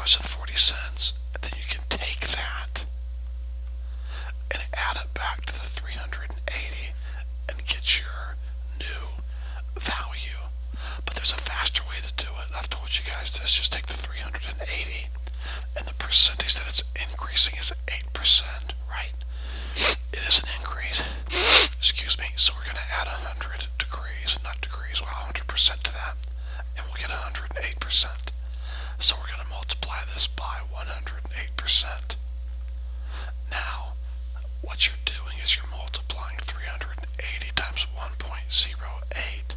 $3.40, and then you can take that and add it back to the 380 and get your new value. But there's a faster way to do it. I've told you guys this. Just take the 380 and the percentage that it's increasing is 8%, right? It is an increase. Excuse me. So we're going to add 100 degrees, not degrees, well, 100% to that, and we'll get 108%. So we're going to multiply this by 108%. Now, what you're doing is you're multiplying 380 times 1.08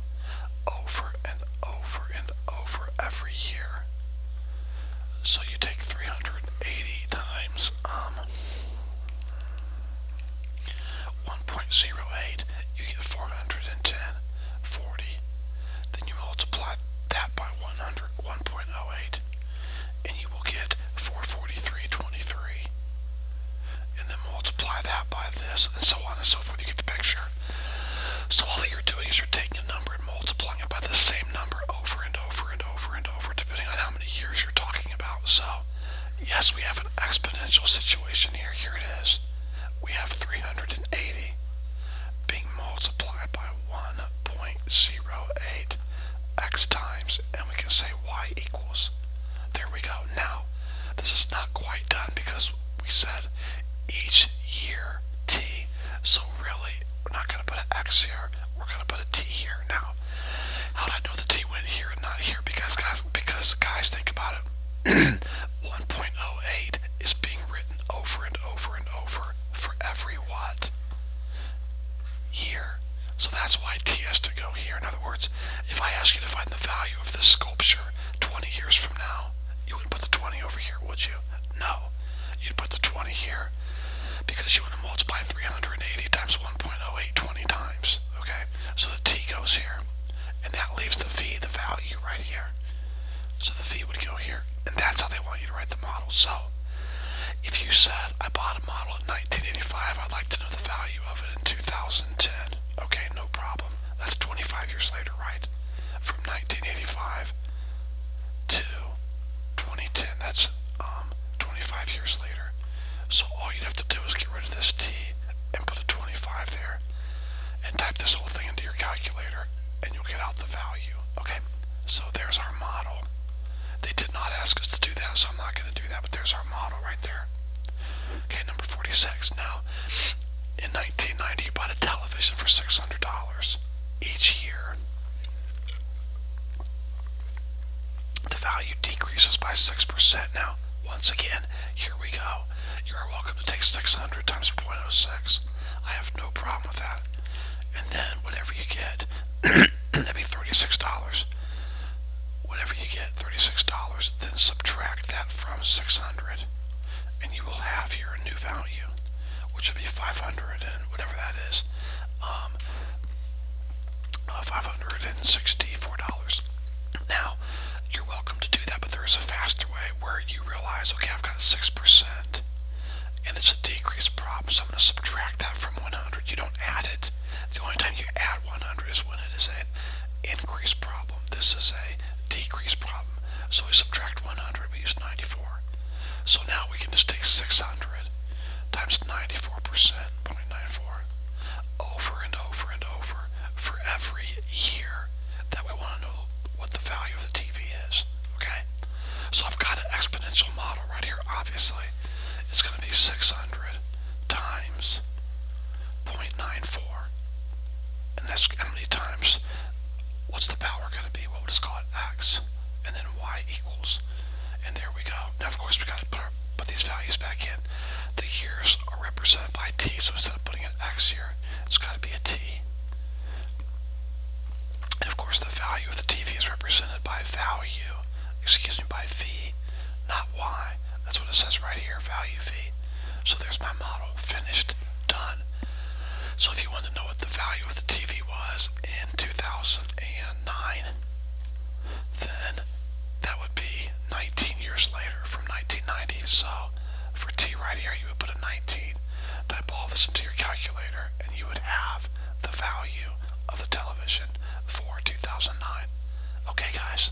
over and over and over every year. So you take 380 times 1.08, you get 410.40. Then you multiply that by 1.08, and you will get 443.23. And then multiply that by this, and so on and so forth. You get the picture. So all that you're doing is you're taking a number and multiplying it by the same number over and over and over and over, depending on how many years you're talking about. So, yes, we have an exponential situation here. Here it is. We have 380 being multiplied by 1.08 x times, and we can say y equals. There we go. Now, this is not quite done because we said each year t. So really, we're not going to put an x here. We're going to put a t here. Now, how did I know the t went here and not here? Because guys, think about it. 1.08 is being written over and over and over for every what? Year. So that's why t has to go here. In other words, if I ask you to find the value of this sculpture 20 years from now, you wouldn't put the 20 over here, would you? No. You'd put the 20 here because you want to multiply 380 times 1.08 20 times. Okay? So the t goes here. And that leaves the v, the value, right here. So the v would go here. And that's how they want you to write the model. So, if you said, I bought a model in 1985, I'd like to know the value of it in 2010. Okay, no problem. That's 25 years later, right? From 1985 to 2010. That's 25 years later. So all you'd have to do is get rid of this t and put a 25 there and type this whole thing into your calculator and you'll get out the value. Okay, so there's our model. They did not ask us to do that, so I'm not going to do that, but there's our model right there. Okay, number 46. Now, in 1990, you bought a television for $600 each year. The value decreases by 6%. Now, once again, here we go. You are welcome to take 600 times 0.06. I have no problem with that. And then whatever you get, that'd be $36. Whatever you get, $36, then subtract that from 600, and you will have your new value, which will be 500 and whatever that is, $564. Now, you're welcome to do that, but there is a faster way where you realize, okay, I've got 6%, and it's a decrease problem, so I'm going to subtract that from 100. You don't add it. The only time you add 100 is when it is an increase problem. This is a decrease problem. So we subtract 100, we use 94. So now we can just take 600 times 94%, 0.94, over and over and over for every year that we want to know what the value of the TV is. Okay? So I've got an exponential model right here, obviously. It's going to be 600 times 0.94. And that's how many times? What's the power going to be? Well, we'll just call it x. And then y equals. And there we go. Now, of course, we've got to put these values back in. The years are represented by t, so instead of putting an x here, it's got to be a t. And, of course, the value of the TV is represented by by v, not y. That's what it says right here, value v. So there's my model, finished, done. So if you want to know what the value of the TV was in 2009, then that would be 19 years later from 1990. So for t right here, you would put a 19. Type all this into your calculator, and you would have the value of the television for 2009. Okay, guys?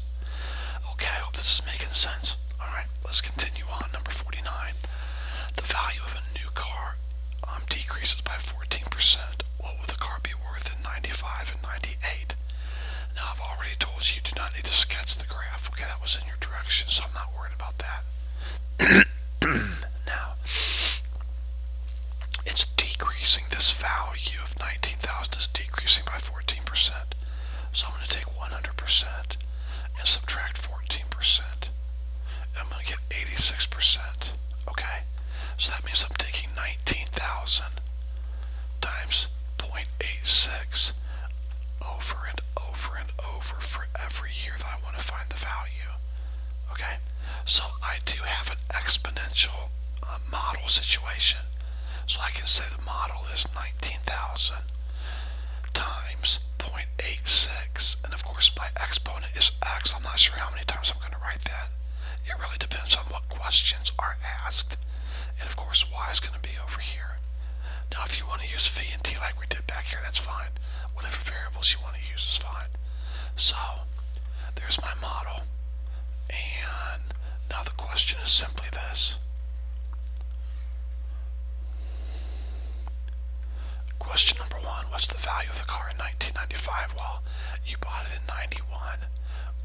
Okay, I hope this is making sense. Alright, let's continue on. Number 49. The value of a new car decreases by 14%. What will the car be worth in 95 and 98? Now, I've already told you do not need to sketch the graph. Okay, that was in your direction, so I'm not worried about that. Now, it's decreasing. This value of 19,000 is decreasing by 14%. So I'm going to take 100% and subtract 14%. And I'm going to get 86%. Okay? So that means I'm taking 19,000 times 0.86 over and over and over for every year that I want to find the value. Okay? So I do have an exponential model situation. So I can say the model is 19,000 times 0.86, and of course my exponent is x. I'm not sure how many times I'm going to write that. It really depends on what questions are asked, and of course y is going to be over here. Now if you want to use v and t like we did back here, that's fine. Whatever variables you want to use is fine. So there's my model, and now the question is simply this. Question number one, what's the value of the car in 1995? Well, you bought it in 91.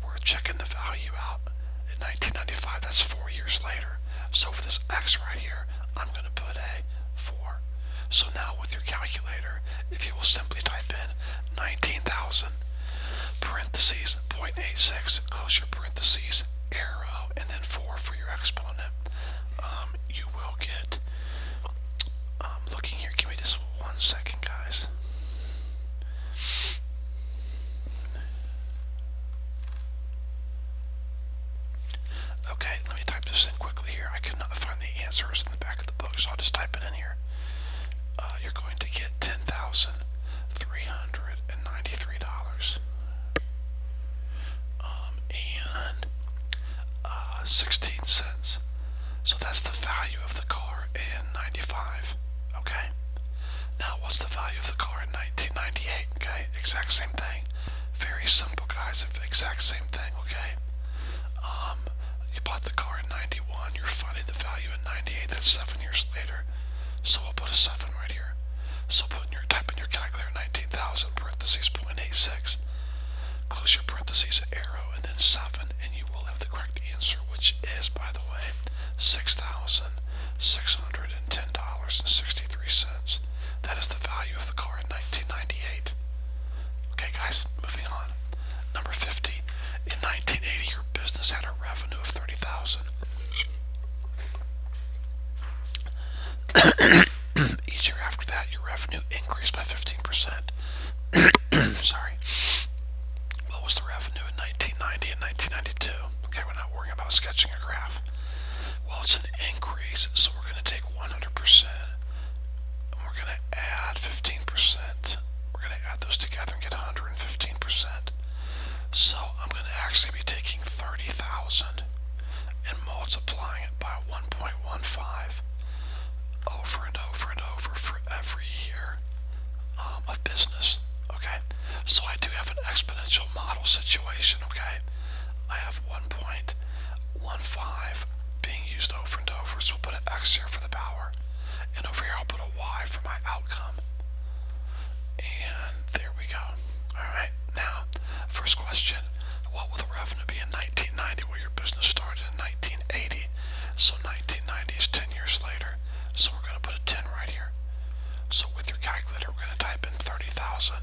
We're checking the value out in 1995. That's 4 years later. So for this x right here, I'm going to put a 4. So now with your calculator, if you will simply type in 19,000, parentheses, 0.86, close your parentheses, arrow, and then 4 for your exponent, you will get, looking here, give me just 1 second, guys. Okay, let me type this in quickly here. I could not find the answers in the back of the book, so I'll just type it in here. You're going to get $10,393 and 16 cents. So that's the value of the car in 95. Okay. Now, what's the value of the car in 1998? Okay, exact same thing. Very simple, guys. Exact same thing. Okay. You bought the car in 91. You're finding the value in 98. That's 7 years later. So we'll put a 7 right here. So type in your calculator 19,000 parentheses 0.86. Close your parentheses, arrow, and then 7, and you will have the correct answer, which is, by the way, $6,610.63. That is the value of the car in 1998. Okay, guys, moving on. Number 50. In 1980, your business had a revenue of $30,000. Each year after that, your revenue increased by 15%. Sorry. What was the revenue in 1990 and 1992? Okay, we're not worrying about sketching a graph. Well, it's an increase, so we're going to take 100%, and we're going to add 15%. We're going to add those together and get 115%. So I'm going to actually be taking 30,000 and multiplying it by 1.15 over and over and over for every year of business. Okay, so I do have an exponential model situation. Okay, I have 1.15 being used over and over, so we'll put an x here for the power, and over here I'll put a y for my outcome, and there we go. Alright, now first question, what will the revenue be in 1990? Well, your business started in 1980, so 1990 is 10 years later, so we're going to put a 10 right here. So with your calculator, we're going to type in 30,000,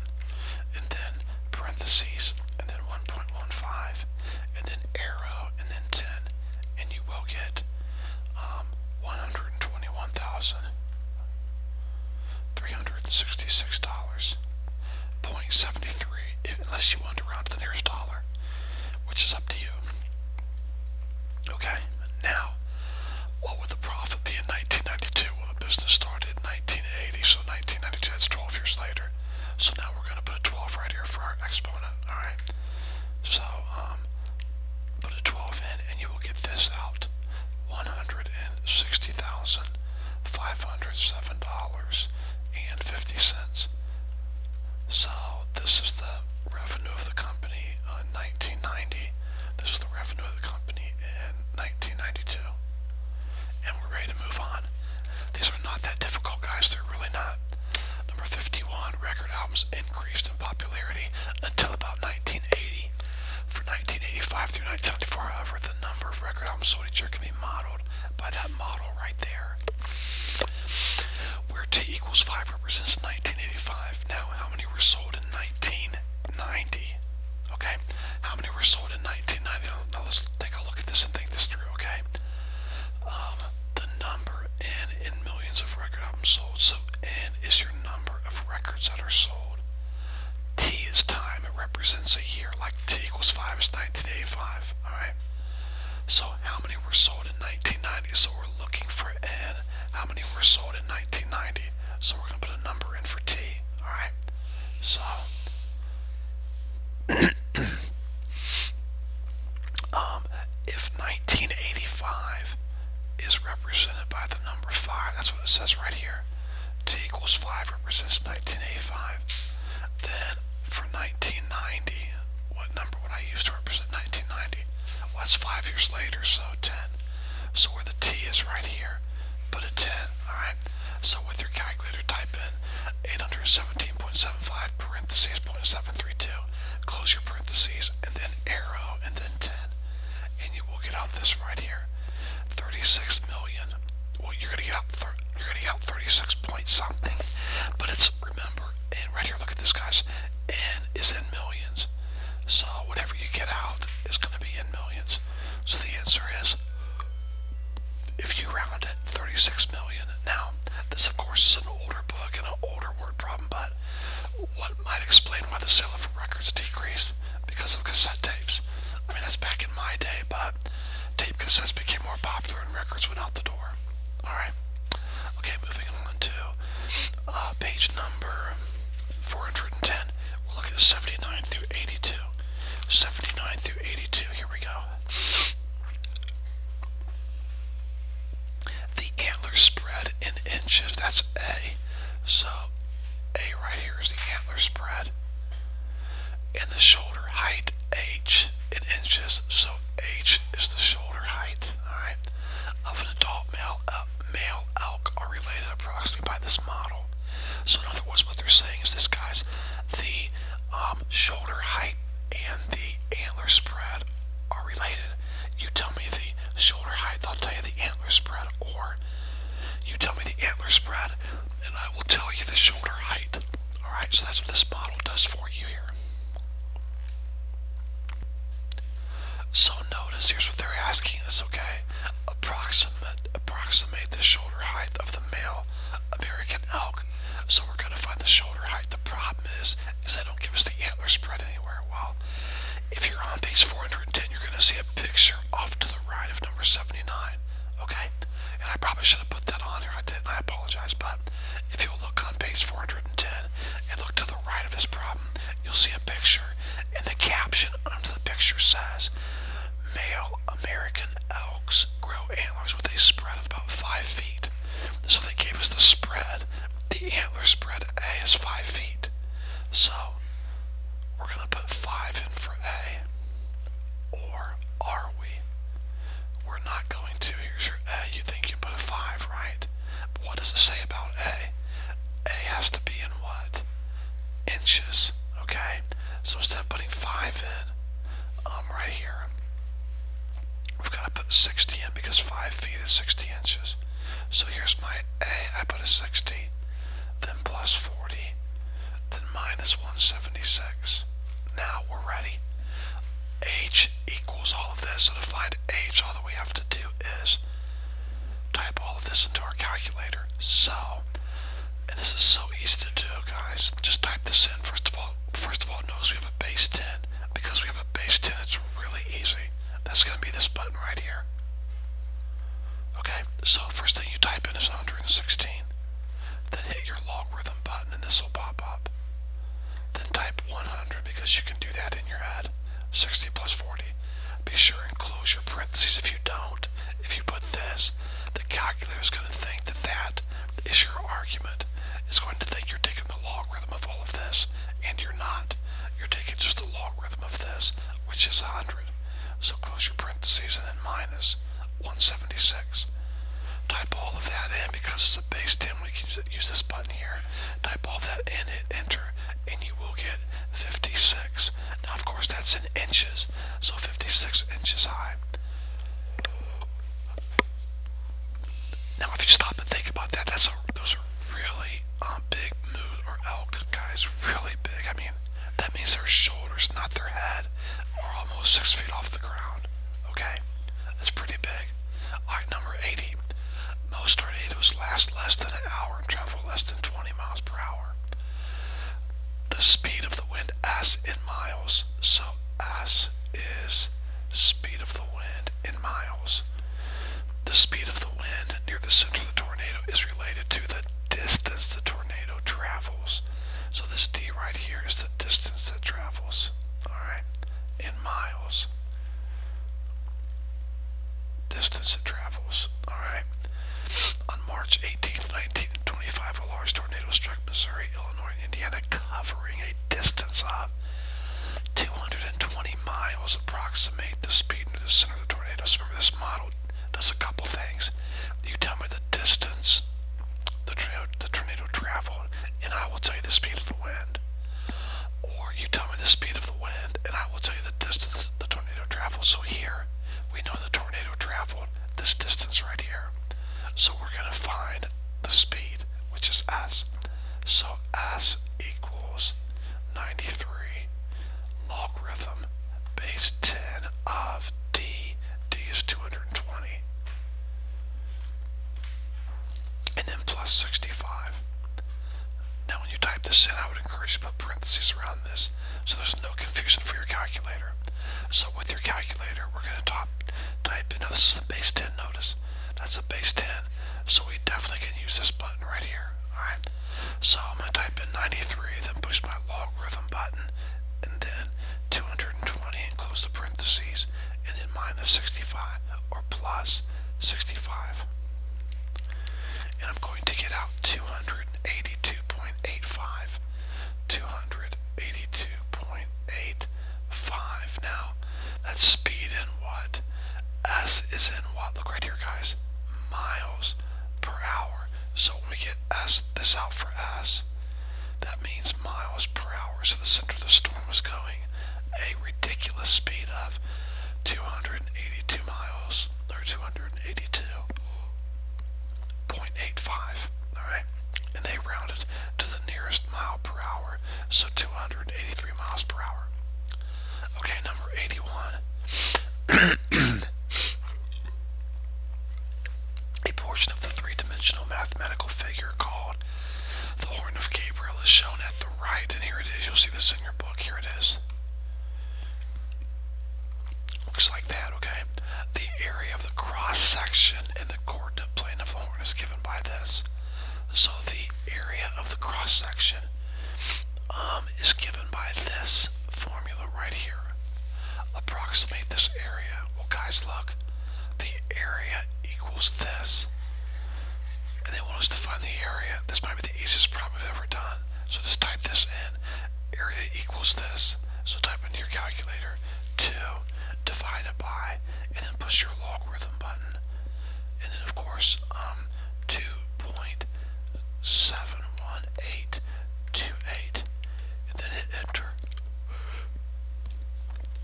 and then parentheses, and then 1.15, and then arrow, and then 10, and you will get $121,366.73, unless you want to round to the nearest dollar, which is up to you. Okay, now, what would the profit be in 1992? Well, the business started in 1980, so 1992, that's 12 years later. So now we're going to put a 12 right here for our exponent, alright? So, put a 12 in, and you will get this out. $160,500 5 represents 1985. Now, how many were sold in 1990? Okay, how many were sold in 1990? Now let's take a look at this and think this through, okay? The number N in millions of record albums sold. So N is your number of records that are sold. T is time. It represents a year. Like T equals 5 is 1985. Alright? So how many were sold in 1990? So we're looking for N. How many were sold in 1990? So we're going to put a number in for T. Alright? So if 1985 is represented by the number 5, that's what it says right here. T equals 5 represents 1985. Then for 1990, what number would I use to represent 1990? Well, that's 5 years later, so 10. So where the T is right here, put a 10, alright? So with your calculator, type in 817.75 parentheses 0.732, close your parentheses, and then arrow, and then 10. And you will get out this right here, 36 million. Well, you're gonna get out 36 point something, but it's, remember, and right here, look at this, guys. N is in millions, so whatever you get out is gonna be in millions. So the answer is, if you round it, 36 million. Now, this of course is an older book and an older word problem, but what might explain why the sale of records decreased? Because of cassette tapes. I mean, that's back in my day, but tape cassettes became more popular and records went out the door. Alright. Okay, moving on to page number 410. We'll look at 79 through 82. 79 through 82, here we go. The antler spread in inches, that's A. So, A right here is the antler spread. And the shoulder height, H, in inches. So, H is the shoulder height, alright, of an adult male elk are related approximately by this model. So in other words, what they're saying is this, guys, the shoulder height and the antler spread are related. You tell me the shoulder height, I'll tell you the antler spread, or you tell me the antler spread, and I will tell you the shoulder height. Alright, so that's what this model does for you here. So notice, here's what they're asking us, okay? Approximate the shoulder height of the male American elk. So we're going to find the shoulder height. The problem is they don't give us the antler spread anywhere. Well, if you're on page 410, you're going to see a picture off to the right of number 79, okay? And I probably should have put that on here. I didn't. I apologize. But if you'll look on page 410 and look to the right of this problem, you'll see a picture. And the caption under the picture says, male American elks grow antlers with a spread of about 5 feet. So they gave us the spread. The antler spread A is 5 feet. So we're going to put 5 in for A. Or are we? We're not going to. Here's your A. You think you put a 5, right? But what does it say about A? A has to be in what? Inches. Okay? So instead of putting 5 in, right here, we've got to put 60 in because 5 feet is 60 inches. So here's my A. I put a 60, then plus 40, then minus 176. Now we're ready. H equals all of this. So to find H, all that we have to do is type all of this into our calculator. So, and this is so easy to do, guys. Just type this in. First of all, notice we have a base 10. Because we have a base 10, it's really easy. That's going to be this button right here. Okay, so first thing you type in is 116. Then hit your logarithm button and this will pop up. Then type 100 because you can do that in your head. 60 plus 40. Be sure and close your parentheses. If you don't, if you put this, the calculator is going to think that that is your argument. It's going to think you're taking the logarithm of all of this, and you're not. You're taking just the logarithm of this, which is 100. So close your parentheses and then minus 176. Type all of that in because it's a base 10. We can use this button here. Type all of that in, hit enter, and you will get 56. Now, of course, that's in inches, so 56 inches high. Now, if you stop and think about that, those are really big S in miles. So S is speed of the wind in miles. The speed of the wind near the center of the tornado is related to the distance the tornado travels. So this D right here is the distance that travels. Alright? In miles. Distance it travels. Alright? On March 18th, 1925, a large tornado struck Missouri, Illinois, and Indiana, covering a distance of 220 miles. Approximate the speed near the center of the tornado. So remember, this model does a couple things. You tell me the distance the tornado traveled, and I will tell you the speed of the wind. Or you tell me the speed of the wind, and I will tell you the distance the tornado traveled. So here, we know the tornado traveled this distance right here. So we're going to find the speed, which is S. So S equals 93 logarithm base 10 of D. D is 220. And then plus 65. Now when you type this in, I would encourage you to put parentheses around this so there's no confusion for your calculator. So with your calculator, we're going to type in, now this is a base 10 notice. That's a base 10. So we definitely can use this button right here. Alright. So I'm going to type in 93, then push my logarithm button, and then 220 and close the parentheses, and then minus 65 or plus 65. And I'm going to get out 282.85. 282.85. Now, that's speed in what? S is in what? Look right here, guys. Miles per hour. So when we get this out for S, that means miles per hour. So the center of the storm was going a ridiculous speed of 282 miles, or 282.85. Alright? And they rounded to the nearest mile per hour. So 283 miles per hour. Okay, number 81. A portion of the three-dimensional mathematical figure called the Horn of Gabriel is shown at the right, and here it is. You'll see this in your book. Here it is. Looks like that, okay? The area of the cross-section in the coordinate plane of the horn is given by this. So the area of the cross-section is given by this formula right here. Approximate this area. Well, guys, look. The area equals this. And they want us to find the area. This might be the easiest problem we've ever done. So just type this in. Area equals this. So type into your calculator 2 divided by, and then push your logarithm button. And then, of course, 2.71828. And then hit enter.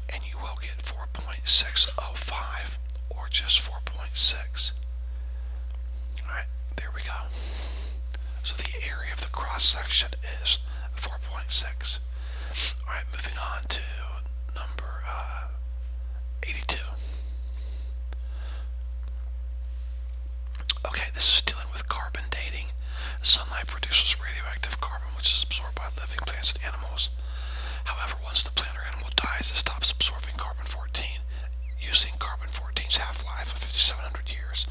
And you will get 4.605, or just 4.6. Alright, there we go. So the area of the cross-section is 4.6. Alright, moving on to number 82. Okay, this is dealing with carbon dating. Sunlight produces radioactive carbon, which is absorbed by living plants and animals. However, once the plant or animal dies, it stops absorbing carbon-14, using carbon-14's half-life of 5,700 years.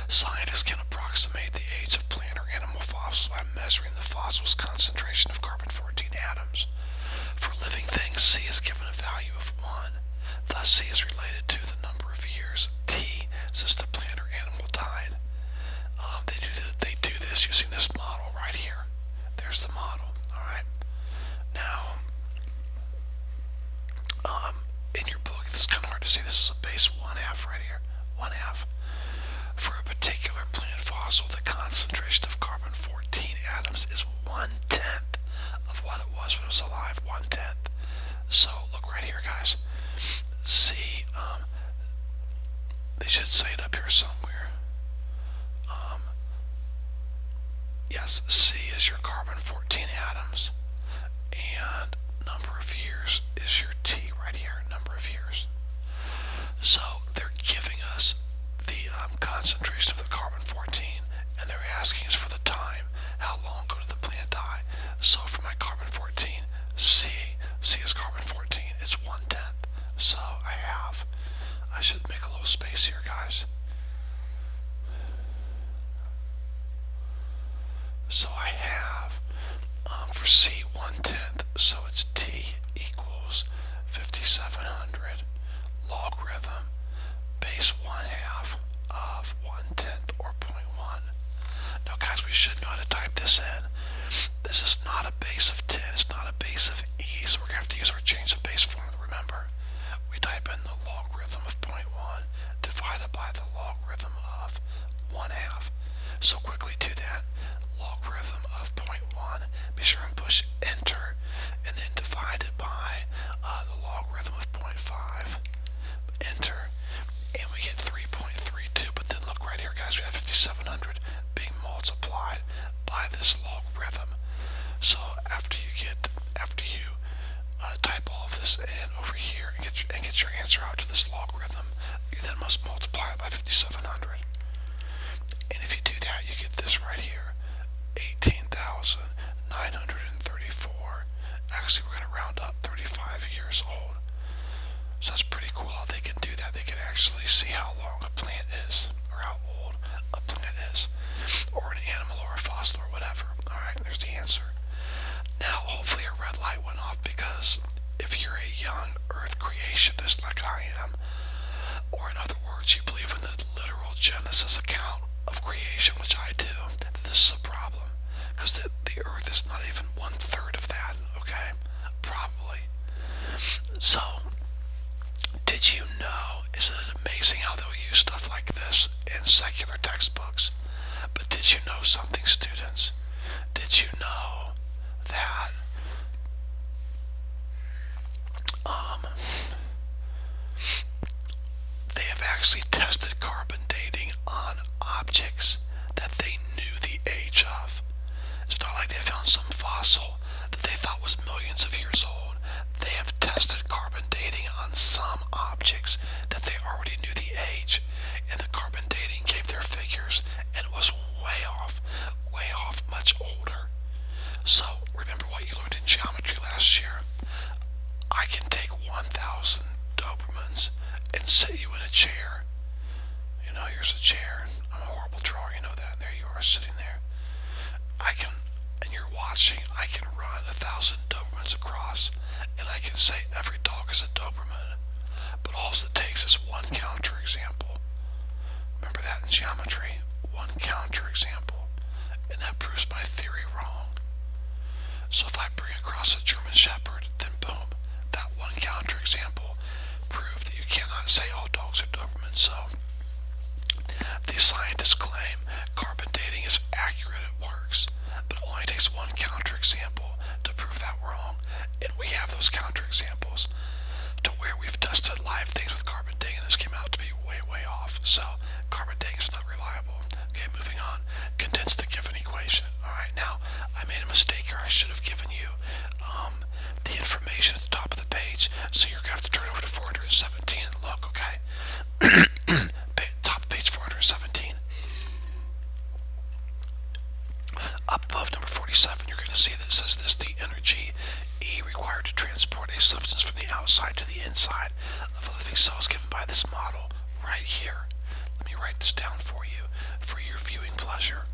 Scientists can approximate the age of plant or animal fossils by measuring the fossil's concentration of carbon-14 atoms. For living things, C is given a value of 1. Thus, C is related to the number of years T since the plant or animal died. They do this using this model right here. There's the model. Alright. Now, in your book, this is kind of hard to see. This is a base 1/2 right here. 1/2. For a particular plant fossil, the concentration of carbon-14 atoms is 1/10 of what it was when it was alive. 1/10. So, look right here, guys. C, they should say it up here somewhere. Yes, C is your carbon-14 atoms, and number of years is your T right here, number of years. So they're giving us the concentration of the carbon-14, and they're asking us for the time. How long ago did the plant die? So for my carbon-14, C is So I should make a little space here, guys. So I have, for C, 1/10, so it's T equals 5700 logarithm base 1/2 of 1/10 or point 0.1. Now guys, we should know how to type this in. This is not a base of 10, it's not a base of E, so we're going to have to use our change of base formula, remember. We type in the logarithm of point 0.1 divided by the logarithm of 1/2. So quickly do that. Logarithm of point 0.1, be sure and push enter, and then divide it by the logarithm of 0.5. Enter, and we get 3.32. But then look right here, guys, we have 5700 being multiplied by this logarithm. So after you type all of this in over here and get your answer out to this logarithm, you then must multiply it by 5700. And if you do that, you get this right here, 18,934. Actually, we're going to round up, 35 years old. So that's pretty cool how they can do that. They can actually see how long a plant is, or how old a plant is, or an animal, or a fossil, or whatever. Alright, there's the answer. Now, hopefully a red light went off, because if you're a young earth creationist like I am, or in other words, you believe in the literal Genesis account of creation, which I do, this is a problem, because the earth is not even 1/3 of that, okay? Probably. So, did you know, isn't it amazing how they'll use stuff like this in secular textbooks? But did you know something, students? Did you know that they have actually tested carbon dating on objects that they knew the age of? It's not like they found some fossil that they thought was millions of years old. They have tested carbon dating on some objects that they already knew the age, and the carbon dating gave their figures, and it was way off, much older. So remember what you learned in geometry last year. I can take 1,000 Dobermans and sit you in a chair. You know, here's a chair. I'm a horrible drawer, you know that. And there you are sitting there. And you're watching, I can run 1,000 Dobermans across, and I can say every dog is a Doberman. But all it takes is one counterexample. Remember that in geometry? One counterexample. And that proves my theory wrong. So if I bring across a German Shepherd, then boom, that one counterexample proved that you cannot say all dogs are Doberman. So these scientists claim carbon dating is accurate, it works, but it only takes one counterexample to prove that wrong. And we have those counterexamples to where we've tested live things with carbon dating, and this came out to be way off. So carbon dating is not reliable. Okay, moving on. Condense the given equation. Alright, now I made a mistake here. I should have given you the information at the top of the page, so you're going to have to turn over to 417 and look, okay? Top of page 417. Up above number 47, you're going to see that it says this: the energy E required to transport a substance from the outside to the inside of a living cell is given by this model right here. Let me write this down for you for your viewing pleasure.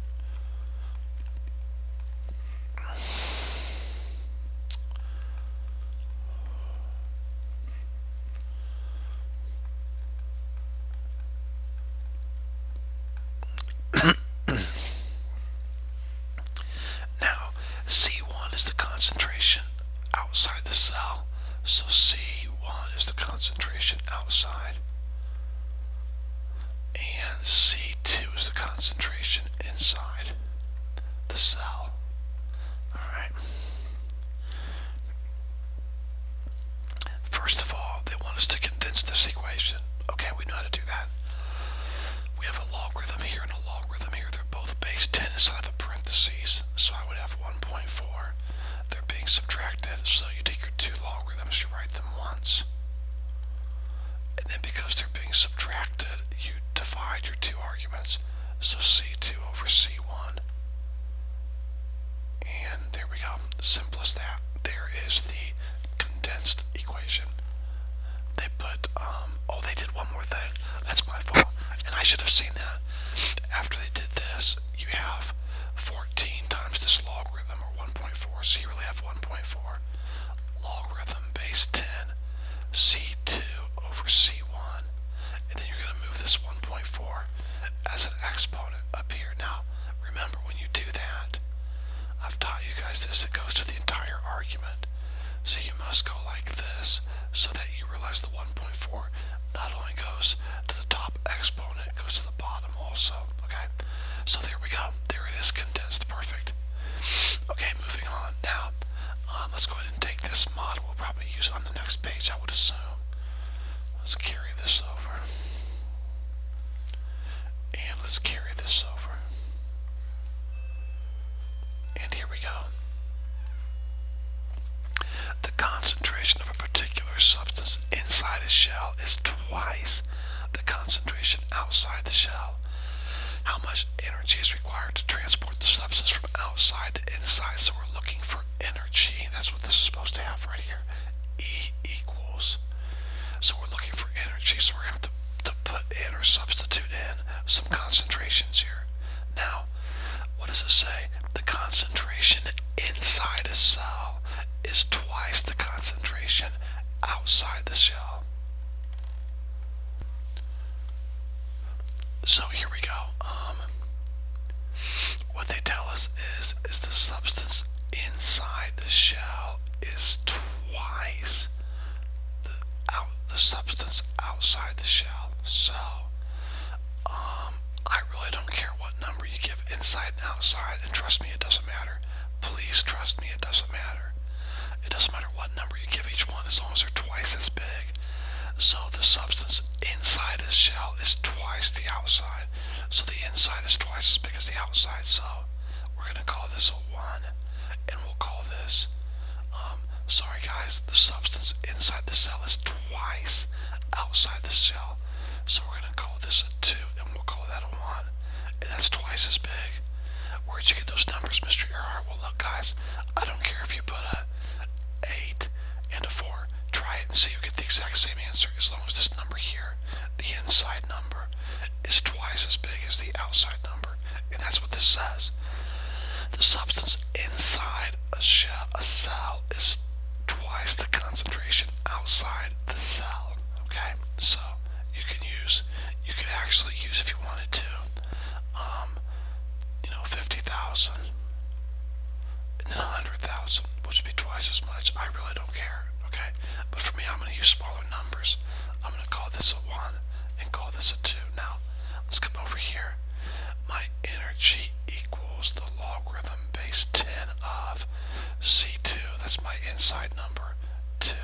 Now, C1 is the concentration outside the cell. So C1 is the concentration outside. And C2 is the concentration inside the cell. Alright. First of all, they want us to condense this equation. Okay, we know how to do that. We have a logarithm here and a logarithm here. They're both base 10 inside of a parentheses. So I would have 1.4. They're being subtracted. So you take your two logarithms, you write them once. And then because they're being subtracted, you divide your two arguments. So C2 over C1. And there we go. Simple as that. There is the condensed equation. they put, oh, they did one more thing. That's my fault. And I should have seen that. After they did this, you have 14 times this logarithm, or 1.4. So you really have 1.4 logarithm base 10 C2 over C1. And then you're going to move this 1.4 as an exponent up here. Now, remember when you do that, I've taught you guys this, it goes to the entire argument. So you must go like this so that you realize the 1.4 not only goes to the top exponent, it goes to the bottom also. Okay? So there we go. There it is, condensed. Perfect. Okay, moving on. Now, let's go ahead and take this model. We'll probably use it on the next page, I would assume. Let's carry this over. And let's carry this over. And here we go. The concentration of a particular substance inside a shell is twice the concentration outside the shell. How much energy is required to transport the substance from outside to inside? So we're looking for energy. That's what this is supposed to have right here. E equals. So we're looking for energy. So we're going to have to put in or substitute in some concentrations here. Now, what does it say? The concentration inside a cell is twice the concentration outside the shell. So here we go. What they tell us is the substance inside the shell is twice the substance outside the shell. So, I really don't care what number you give inside and outside, and trust me, it doesn't matter. Please trust me, it doesn't matter. It doesn't matter what number you give each one as long as they're twice as big. So the substance inside the shell is twice the outside. So the inside is twice as big as the outside. So we're going to call this a 1. And we'll call this, sorry guys, the substance inside the cell is twice outside the shell. So we're going to call this a 2. And we'll call that a 1. And that's twice as big. Where'd you get those numbers, Mr. Earhart? Well, look guys, I don't care if you put a 8 and a 4. Try it and see. You get the exact same answer as long as this number here, the inside number, is twice as big as the outside number. And that's what this says. The substance inside a cell is twice the concentration outside the cell. Okay? So you could actually use, if you wanted to, 50,000 and then 100,000, which would be twice as much. I really don't care. Okay? But for me, I'm going to use smaller numbers. I'm going to call this a 1 and call this a 2. Now, let's come over here. My energy equals the logarithm base 10 of C2. That's my inside number, 2,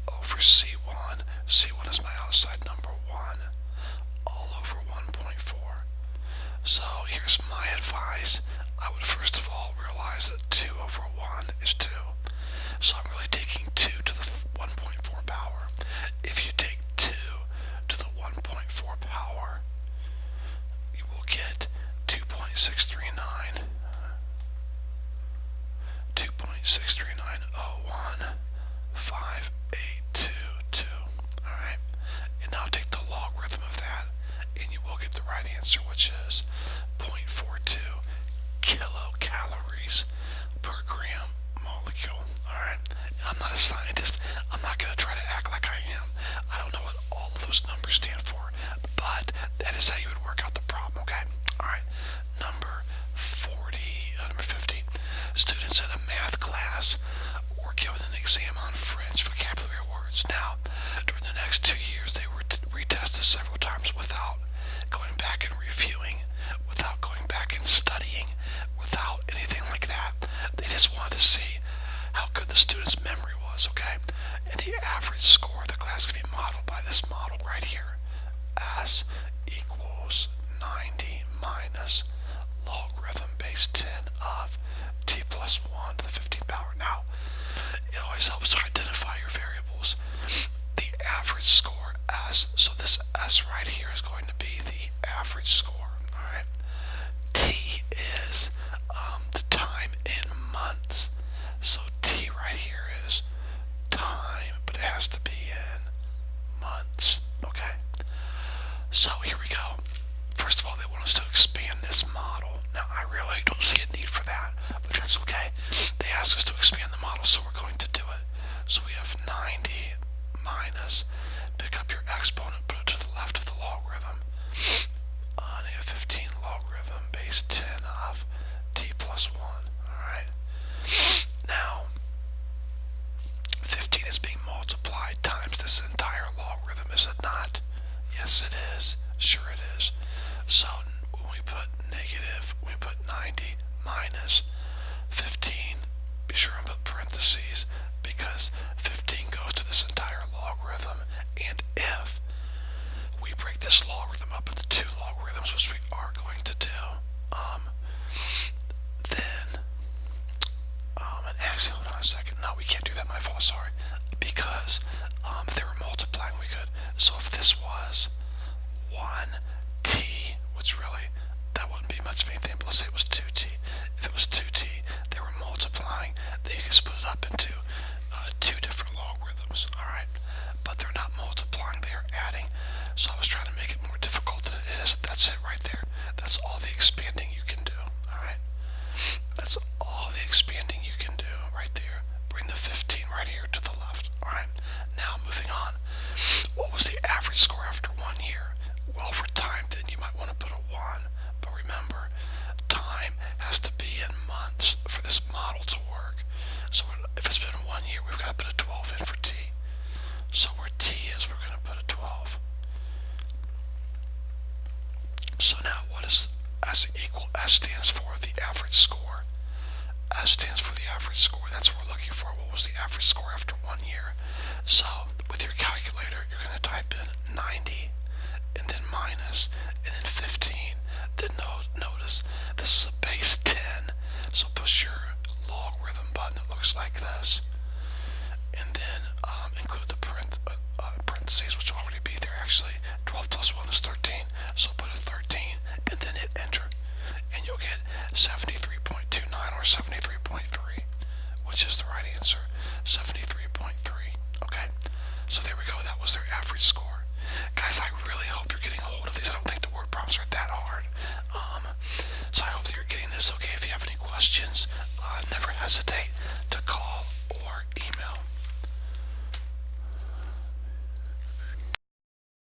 over C1. C1 is my outside number, 1, all over 1.4. So here's my advice. I would first of all realize that 2 over 1 is 2. So I'm really taking 2 to the 1.4 power. If you take 2 to the 1.4 power, you will get 2.639. 2.639015822. Alright? And now take the logarithm of that, and you will get the right answer, which is 0.42 kilocalories per gram molecule. Alright? I'm not a scientist. I'm not going to try to act like I am. I don't know what all of those numbers stand for, but that is how you would work out the problem, okay? Alright. Number 50. Students in a math class were given an exam on French vocabulary words. Now, during the next 2 years, they were retested several times without going back and reviewing, without going back and studying, without anything like that. They just wanted to see how good the student's memory was, okay? And the average score of the class can be modeled by this model right here. S equals 90 minus logarithm base 10 of t plus 1 to the 15th power. Now, it always helps to identify your variables. The average score, S, so this S right here is going to be the average score. asks us to expand the model, so we're going to do it. So we have 90 minus, pick up your exponent, put it to the left of the logarithm. Negative 15 logarithm base 10 of t plus 1. Alright. Now, 15 is being multiplied times this entire logarithm, is it not? Yes, it is. Sure it is. So when we put negative, we put 90 minus 15. Be sure and put parentheses because 15 goes to this entire logarithm. And if we break this logarithm up into two logarithms, which we are going to do, then, and actually, hold on a second. No, we can't do that. My fault. Sorry, because if they were multiplying, we could. So if this was 1t, which really that wouldn't be much of anything, but let's say it was 2t. If it was 2t, they were multiplying, then you can split it up into two different logarithms, alright? But they're not multiplying, they are adding. So I was trying to make it more difficult than it is. That's it right there. That's all the expanding you can do, alright? That's all the expanding you can do right there. Bring the 15 right here to the left, alright? Now moving on. What was the average score after 1 year? Well, for time, then you might want to put a 1. But remember, time has to be in months for this model to work. So if it's been 1 year, we've got to put a 12 in for t. So where t is, we're going to put a 12. So now what is S equal? S stands for the average score. S stands for the average score. That's what we're looking for. What was the average score after 1 year? So with your calculator, you're going to type in 90 and then minus and then 15. Then notice this is a base 10. So push your logarithm button. It looks like this. And then include the parentheses, which will already be there actually. 12 plus 1 is 13. So put a 13 and then hit enter. And you'll get 73.29 or 73.3, which is the right answer. 73.3. Okay, so there we go. That was their average score. Guys, I really hope you're getting a hold of these. I don't think the word problems are that hard. So I hope that you're getting this. Okay, if you have any questions, never hesitate